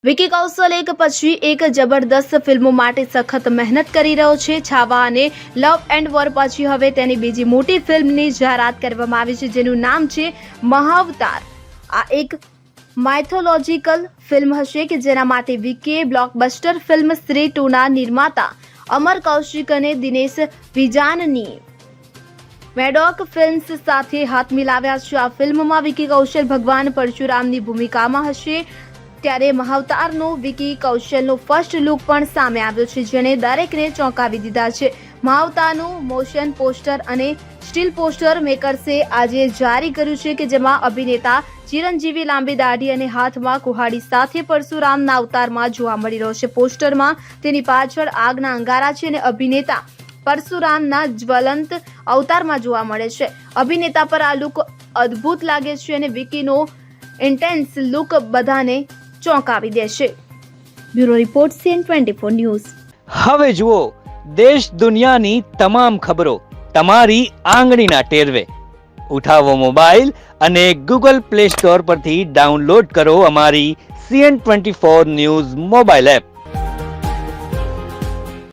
વિકી કૌશલ એક પછી એક જબરદસ્ત ફિલ્મો માટે સખત મહેનત કરી રહ્યો છે. છાવા અને લવ એન્ડ વોર પછી હવે તેની બીજી મોટી ફિલ્મની જાહેરાત કરવામાં આવી છે, જેનું નામ છે મહાવતાર. આ એક માઇથોલોજીકલ ફિલ્મ હશે કે જેના માટે વિકીએ બ્લોકબસ્ટર ફિલ્મ સ્ત્રી 2ના નિર્માતા અમર કૌશિક અને દિનેશ વિજાનની મેડોક ફિલ્મ્સ સાથે હાથ મિલાવ્યા છે. આ ફિલ્મમાં વિકી કૌશલ ભગવાન પરશુરામની ભૂમિકામાં હશે. ત્યારે મહાવતારનો વિકી કૌશલનો ફર્સ્ટ લુક પણ સામે આવ્યો છે, જેણે દરેકને ચોંકાવી દીધા છે. મહાવતારનું મોશન પોસ્ટર અને સ્ટીલ પોસ્ટર મેકર્સે આજે જારી કર્યું છે કે જેમાં અભિનેતા ચિરંજીવી લાંબી દાઢી અને હાથમાં કુહાડી સાથે પરશુરામના અવતારમાં જોવા મળી રહ્યો છે. પોસ્ટરમાં તેની પાછળ આગના અંગારા છે અને અભિનેતા પરશુરામના જ્વલંત અવતારમાં જોવા મળે છે. અભિનેતા પર આ લુક અદ્ભુત લાગે છે અને વિકીનો ઇન્ટેન્સ લુક બધાને ચોંકાવી દેશે. Bureau report CN24 news. હવે જુઓ દેશ દુનિયાની તમામ ખબરો તમારી આંગળીના ટેરવે. ઉઠાવો મોબાઈલ અને Google Play Store પરથી ડાઉનલોડ કરો અમારી CN24 ન્યૂઝ મોબાઈલ એપ.